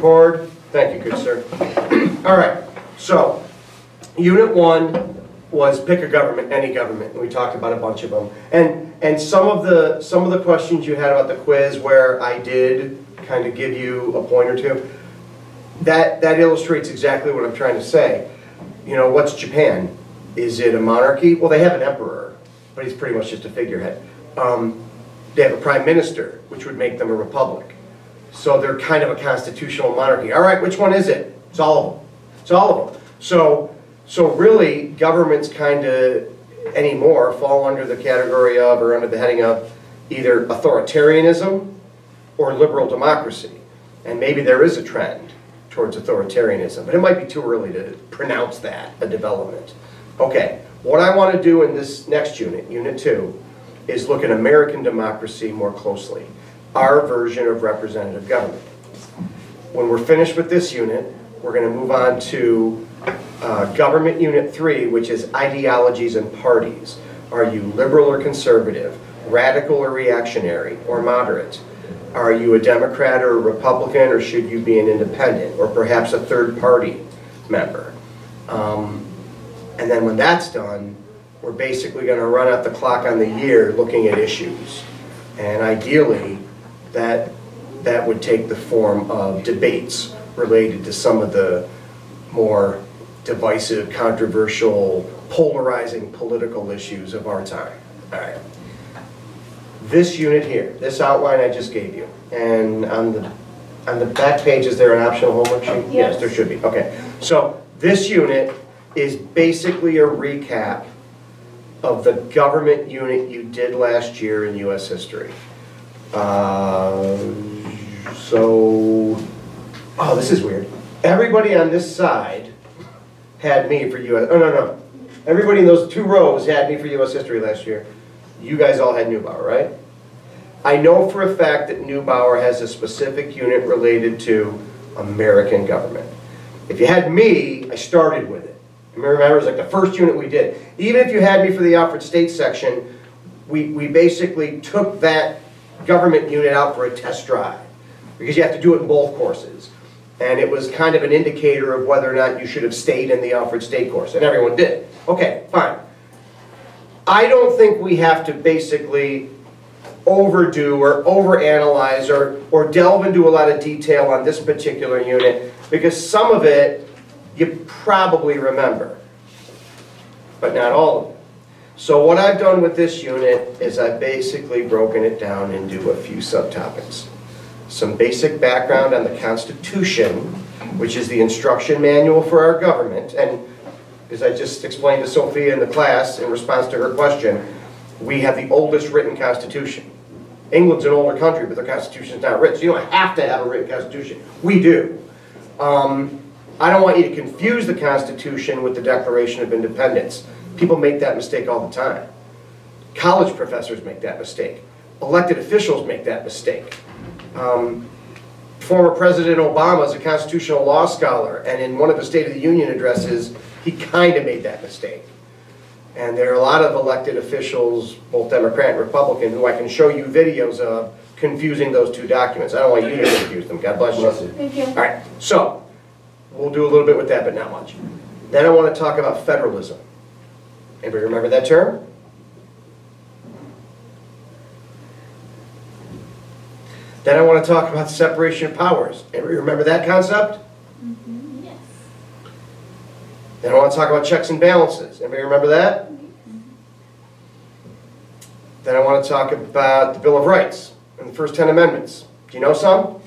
record. Thank you, good sir. All right, so Unit 1 was pick a government, any government, and we talked about a bunch of them. And some of the questions you had about the quiz where I did kind of give you a point or two, that illustrates exactly what I'm trying to say. You know, what's Japan? Is it a monarchy? Well, they have an emperor, but he's pretty much just a figurehead. They have a prime minister, which would make them a republic. So they're kind of a constitutional monarchy. All right, which one is it? It's all of them. It's all of them. So really, governments kind of anymore fall under the category of, or under the heading of, either authoritarianism or liberal democracy. And maybe there is a trend towards authoritarianism, but it might be too early to pronounce that a development. Okay, what I want to do in this next unit, Unit 2, is look at American democracy more closely. Our version of representative government. When we're finished with this unit, we're going to move on to Government Unit 3, which is ideologies and parties. Are you liberal or conservative, radical or reactionary, or moderate? Are you a Democrat or a Republican, or should you be an independent, or perhaps a third party member? And then when that's done, we're basically going to run out the clock on the year looking at issues. And ideally, that would take the form of debates related to some of the more divisive, controversial, polarizing political issues of our time. All right. This unit here, this outline I just gave you, and on the back page, is there an optional homework sheet? Yes, there should be. Okay. So this unit is basically a recap of the government unit you did last year in U.S. history. Oh, this is weird. Everybody on this side had me for U.S. Oh, no. Everybody in those two rows had me for U.S. history last year. You guys all had Neubauer, right? I know for a fact that Neubauer has a specific unit related to American government. If you had me, I started with it. Remember, it was like the first unit we did. Even if you had me for the Alfred States section, we basically took that government unit out for a test drive, because you have to do it in both courses. And it was kind of an indicator of whether or not you should have stayed in the Alfred State course, and everyone did. Okay, fine. I don't think we have to basically overdo or overanalyze or delve into a lot of detail on this particular unit, because some of it you probably remember, but not all of it. So what I've done with this unit is I've basically broken it down into a few subtopics. Some basic background on the Constitution, which is the instruction manual for our government, and as I just explained to Sophia in the class in response to her question, we have the oldest written Constitution. England's an older country, but their Constitution is not written, so you don't have to have a written Constitution. We do. I don't want you to confuse the Constitution with the Declaration of Independence. People make that mistake all the time. College professors make that mistake. Elected officials make that mistake. Former President Obama is a constitutional law scholar, and in one of his State of the Union addresses, he kind of made that mistake. And there are a lot of elected officials, both Democrat and Republican, who I can show you videos of confusing those two documents. I don't want you to confuse them. God bless you. Thank you. All right, so we'll do a little bit with that, but not much. Then I want to talk about federalism. Anybody remember that term? Then I want to talk about separation of powers. Anybody remember that concept? Mm-hmm. Yes. Then I want to talk about checks and balances. Anybody remember that? Mm-hmm. Then I want to talk about the Bill of Rights and the first 10 amendments. Do you know some?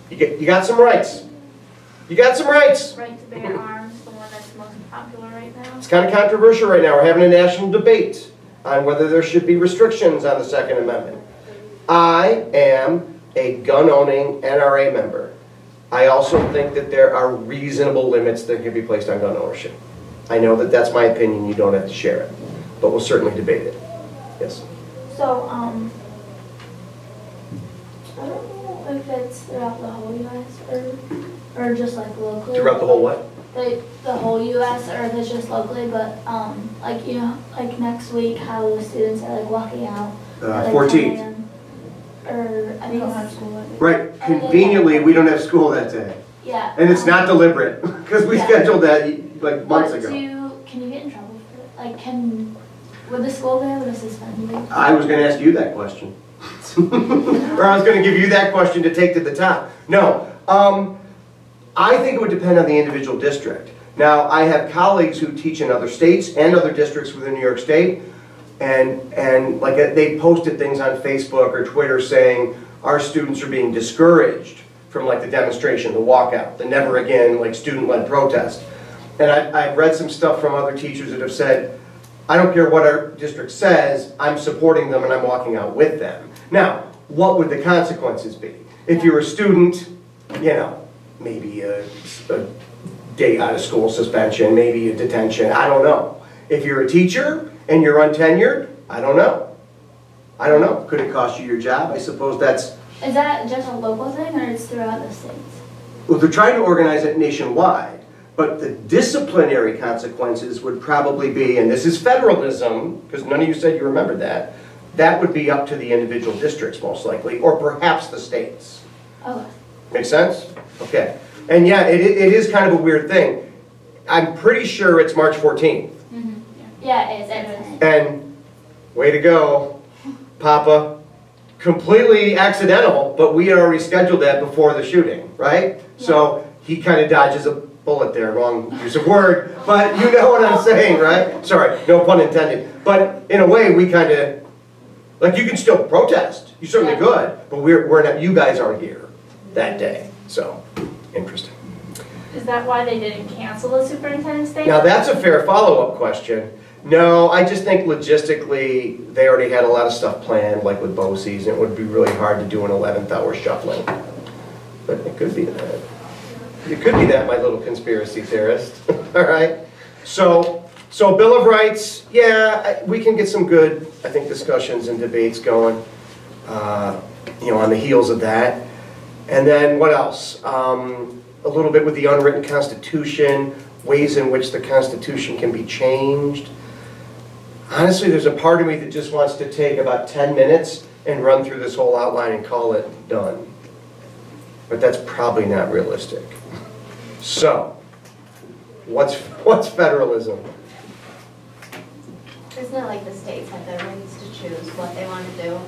You got some rights. You got some rights. Right to bear arms, the one that's most popular right now. It's kind of controversial right now. We're having a national debate on whether there should be restrictions on the Second Amendment. I am a gun-owning NRA member. I also think that there are reasonable limits that can be placed on gun ownership. I know that that's my opinion. You don't have to share it, but we'll certainly debate it. Yes? So, I don't know if it's throughout the whole U.S. or just like locally. Throughout the whole what? Like the whole U.S. or if it's just locally, but like, you know, like next week how the students are like walking out. At, like, 14th. or I We think don't have it's, school that day. Right, conveniently, we don't have school that day. yeah. And it's not deliberate, because we Yeah. scheduled that like months But ago. can you get in trouble for it? Like, would the school be able to suspend you? I was gonna ask you that question. Or I was gonna give you that question to take to the top. No, I think it would depend on the individual district. Now, I have colleagues who teach in other states and other districts within New York State, and like they posted things on Facebook or Twitter saying our students are being discouraged from like the demonstration, the walkout, the never again like student-led protest. And I've read some stuff from other teachers that have said, I don't care what our district says, I'm supporting them and I'm walking out with them. Now, what would the consequences be? If you're a student, you know, maybe a day out of school suspension, maybe a detention, I don't know. If you're a teacher and you're untenured, I don't know. I don't know. Could it cost you your job? I suppose that's... Is that just a local thing or it's throughout the states? Well, they're trying to organize it nationwide, but the disciplinary consequences would probably be, and this is federalism, because none of you said you remembered that, that would be up to the individual districts most likely, or perhaps the states. Okay. Make sense? Okay. And yeah, it is kind of a weird thing. I'm pretty sure it's March 14th. Mm-hmm. Yeah, it is. And way to go, Papa. Completely accidental, but we had already scheduled that before the shooting, right? Yeah. So he kind of dodges a bullet there, wrong use of word, but you know what I'm saying, right? Sorry, no pun intended. But in a way, we kind of, like you can still protest, you certainly could, but we're not, you guys aren't here that day, so interesting. Is that why they didn't cancel the superintendent's day? Now that's a fair follow-up question. No, I just think logistically, they already had a lot of stuff planned, like with bow season. It would be really hard to do an 11th hour shuffling. But it could be that. It could be that, my little conspiracy theorist. All right? So Bill of Rights, yeah, we can get some good, I think, discussions and debates going, you know, on the heels of that. And then what else? A little bit with the unwritten Constitution, ways in which the Constitution can be changed. Honestly, there's a part of me that just wants to take about 10 minutes and run through this whole outline and call it done. But that's probably not realistic. So, what's federalism? Isn't it like the states have their rights to choose what they want to do?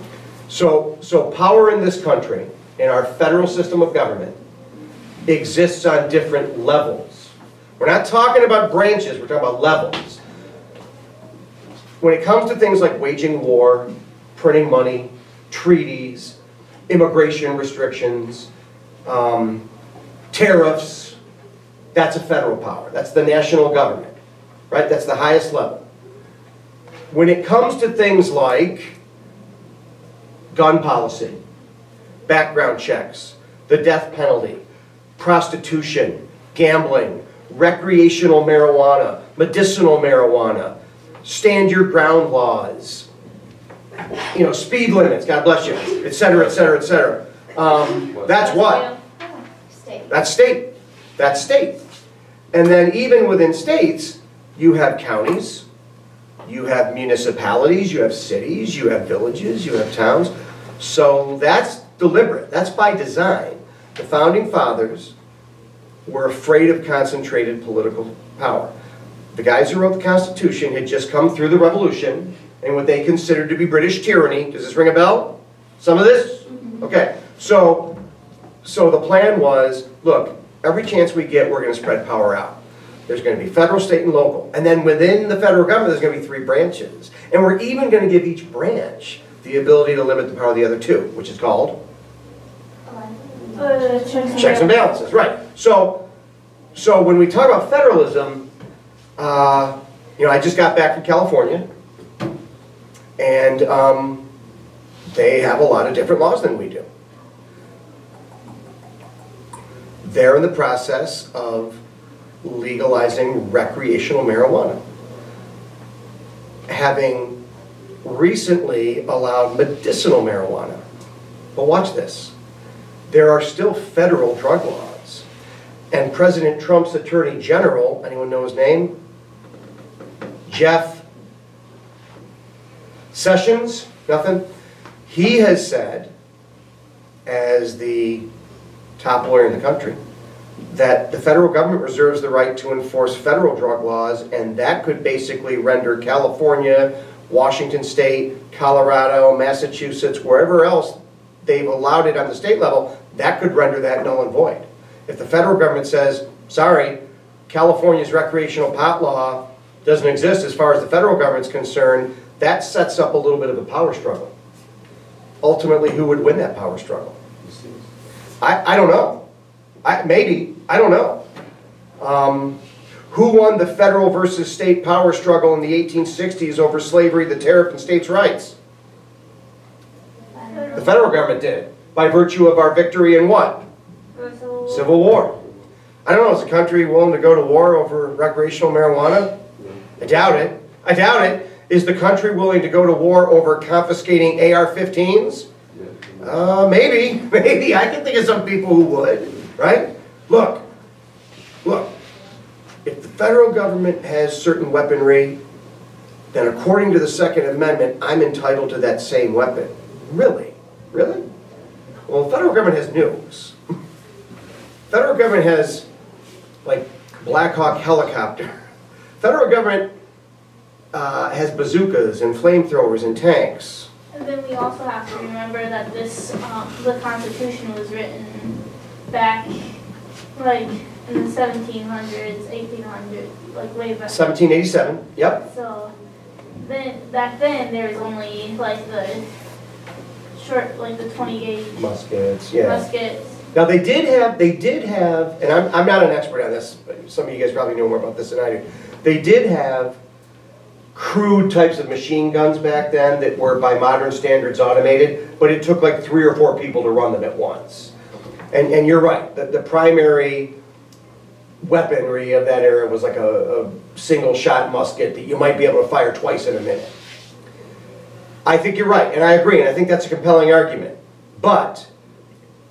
So power in this country, in our federal system of government, exists on different levels. We're not talking about branches, we're talking about levels. When it comes to things like waging war, printing money, treaties, immigration restrictions, tariffs, that's a federal power. That's the national government, right? That's the highest level. When it comes to things like gun policy, background checks, the death penalty, prostitution, gambling, recreational marijuana, medicinal marijuana, stand your ground laws, you know, speed limits, God bless you, et cetera, et cetera, et cetera. That's what? State. That's state. That's state. And then even within states, you have counties, you have municipalities, you have cities, you have villages, you have towns. So that's deliberate. That's by design. The Founding Fathers were afraid of concentrated political power. The guys who wrote the Constitution had just come through the Revolution and what they considered to be British tyranny. Does this ring a bell? Some of this? Okay. So the plan was, look, every chance we get, we're going to spread power out. There's going to be federal, state, and local. And then within the federal government, there's going to be 3 branches. And we're even going to give each branch the ability to limit the power of the other 2, which is called? Checks and balances, right. So when we talk about federalism, you know, I just got back from California, and they have a lot of different laws than we do. They're in the process of legalizing recreational marijuana, having recently allowed medicinal marijuana. But watch this. There are still federal drug laws. And President Trump's Attorney General, anyone know his name? Jeff Sessions? Nothing? He has said as the top lawyer in the country, that the federal government reserves the right to enforce federal drug laws, and that could basically render California, Washington State, Colorado, Massachusetts, wherever else they've allowed it on the state level, that could render that null and void. If the federal government says, sorry, California's recreational pot law doesn't exist as far as the federal government's concerned, that sets up a little bit of a power struggle. Ultimately, who would win that power struggle? I don't know. I don't know. Who won the federal versus state power struggle in the 1860s over slavery, the tariff, and states' rights? The federal government did it, by virtue of our victory in what? Civil War. I don't know, is the country willing to go to war over recreational marijuana? I doubt it. I doubt it. Is the country willing to go to war over confiscating AR-15s? Maybe. Maybe. I can think of some people who would, right? Look. If the federal government has certain weaponry, then according to the Second Amendment, I'm entitled to that same weapon. Really? Really? Well, the federal government has nukes. Federal government has, like, Black Hawk helicopter. Federal government has bazookas and flamethrowers and tanks. And then we also have to remember that this, the Constitution was written back, like, in the 1700s, 1800s, like way back. 1787, yep. So, back then, there was only, like, the short, like, the 20 gauge Muskets, yeah. muskets. Now they did have, and I'm not an expert on this, but some of you guys probably know more about this than I do. They did have crude types of machine guns back then that were by modern standards automated, but it took like 3 or 4 people to run them at once. And you're right, the primary weaponry of that era was like a single shot musket that you might be able to fire twice in a minute. I think you're right, and I agree, and I think that's a compelling argument. But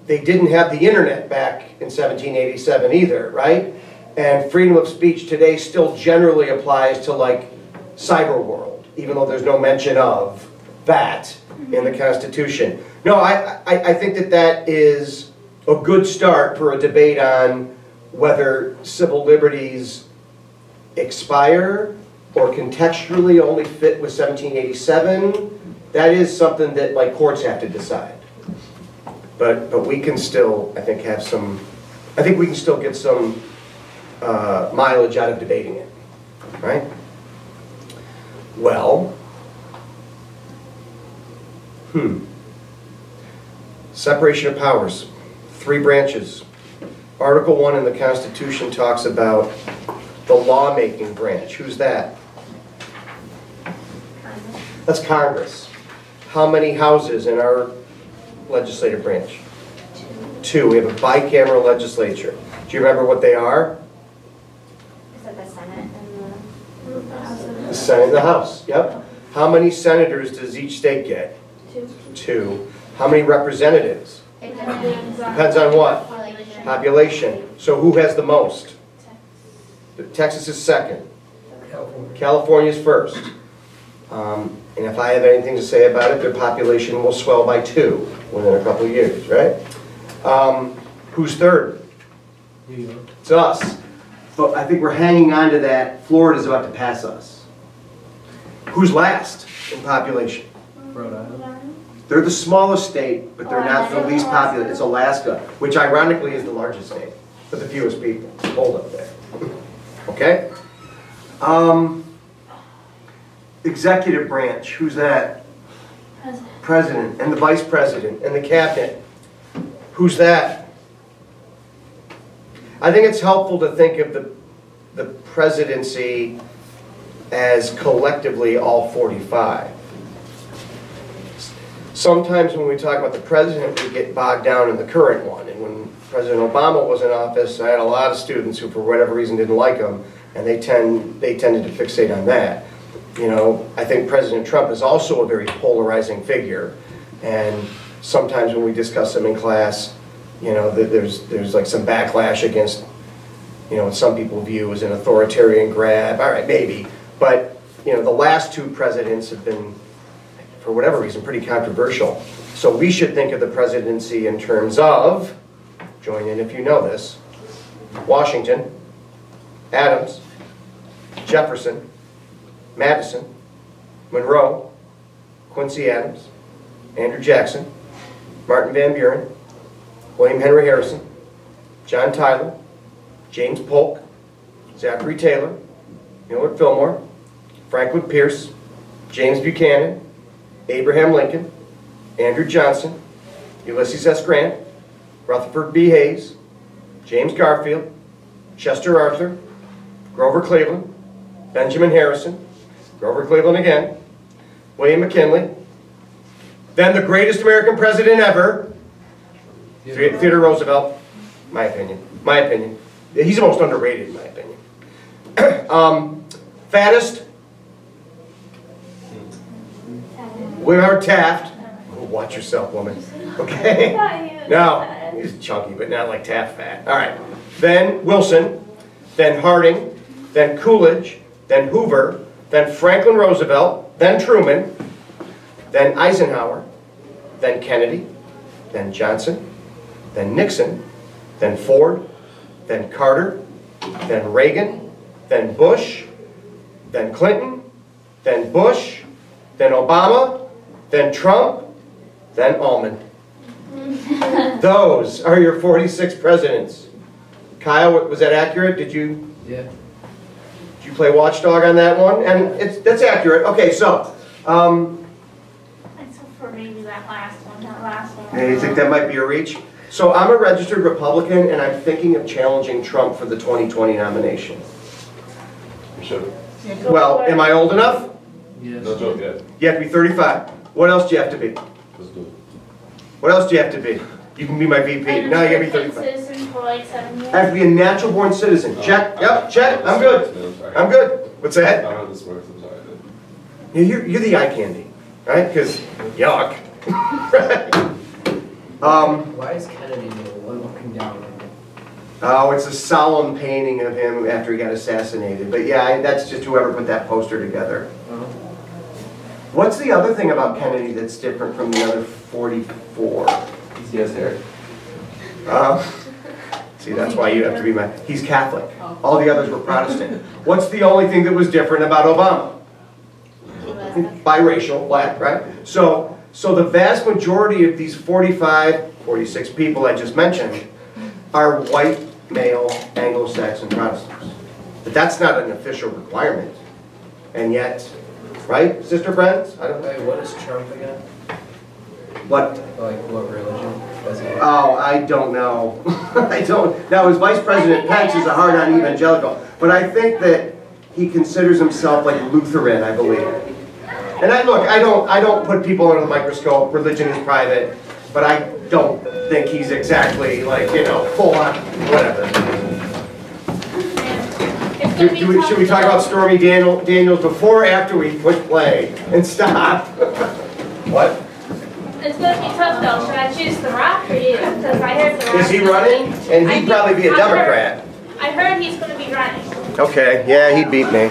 they didn't have the internet back in 1787 either, right? And freedom of speech today still generally applies to like cyber world, even though there's no mention of that in the Constitution. No, I think that is a good start for a debate on whether civil liberties expire or contextually only fit with 1787. That is something that like courts have to decide. But we can still, I think, have some, I think we can still get some mileage out of debating it, right? Well, separation of powers, 3 branches. Article 1 in the Constitution talks about the lawmaking branch. Who's that? That's Congress. How many houses in our legislative branch? 2. We have a bicameral legislature. Do you remember what they are? Is that the Senate and The Senate and the House, yep. How many senators does each state get? 2. How many representatives? it Depends on what? population. Population. So who has the most? Texas is second. California's first. And if I have anything to say about it, their population will swell by 2 within a couple of years, right? Who's third? New York. It's us. But I think we're hanging on to that. Florida's about to pass us. Who's last in population? Rhode Island. They're the smallest state, but they're not the least populous. It's Alaska, which ironically is the largest state, but the fewest people. Hold up there. Okay? Executive branch, who's that? President, and the vice president, and the cabinet. Who's that? I think it's helpful to think of the presidency as collectively all 45. Sometimes when we talk about the president, we get bogged down in the current one. And when President Obama was in office, I had a lot of students who, for whatever reason, didn't like him, and they tended to fixate on that. You know, I think President Trump is also a very polarizing figure, and sometimes when we discuss him in class, you know, there's like some backlash against, you know, what some people view as an authoritarian grab. All right, maybe, but you know, the last 2 presidents have been, for whatever reason, pretty controversial. So we should think of the presidency in terms of, join in if you know this, Washington, Adams, Jefferson, Madison, Monroe, Quincy Adams, Andrew Jackson, Martin Van Buren, William Henry Harrison, John Tyler, James Polk, Zachary Taylor, Millard Fillmore, Franklin Pierce, James Buchanan, Abraham Lincoln, Andrew Johnson, Ulysses S. Grant, Rutherford B. Hayes, James Garfield, Chester Arthur, Grover Cleveland, Benjamin Harrison, Grover Cleveland again, William McKinley, then the greatest American president ever, Theodore Roosevelt, my opinion. He's the most underrated in my opinion. Fattest, William Taft. Oh, watch yourself, woman. Okay? No, he's chunky, but not like Taft fat. All right. Then Wilson, then Harding, then Coolidge, then Hoover, then Franklin Roosevelt, then Truman, then Eisenhower, then Kennedy, then Johnson, then Nixon, then Ford, then Carter, then Reagan, then Bush, then Clinton, then Bush, then Obama, then Trump, then Ullman. Those are your 46 presidents. Kyle, was that accurate? Did you play watchdog on that one? And that's accurate. Okay, so. Except for maybe that last one. You think that might be a reach? So I'm a registered Republican, and I'm thinking of challenging Trump for the 2020 nomination. You should. Well, am I old enough? Yes. No joke yet. You have to be 35. What else do you have to be? Let's do it. What else do you have to be? You can be my VP. No, you gotta be 35. Citizen for like 7 years. I have to be a natural born citizen. Check. Yep, check. I'm good. I'm good. What's I that? don't know how this works, I'm sorry. You're the eye candy, right? Because yuck. Why is Kennedy the one looking down? Oh, it's a solemn painting of him after he got assassinated. But yeah, that's just whoever put that poster together. What's the other thing about Kennedy that's different from the other 44? He has hair. See, that's why you have to be he's Catholic. All the others were Protestant. What's the only thing that was different about Obama? Biracial, black, right? So the vast majority of these 46 people I just mentioned are white, male, Anglo-Saxon Protestants. But that's not an official requirement. And yet, right, sister friends? I don't know. Wait, what is Trump again? What? Like, what religion does he have? Oh, I don't know. I don't. Now, his vice president Pence is a hard-on evangelical, but I think that he considers himself like Lutheran, I believe. And I don't put people under the microscope. Religion is private, but I don't think he's exactly like, full on whatever. Should we talk about Stormy Daniels before or after we push play and stop? What? It's going to be tough though. Should I choose The Rock or you? Because I heard The Rock. Is he running? And he'd probably be a Democrat. I heard he's going to be running. Okay, yeah, he'd beat me.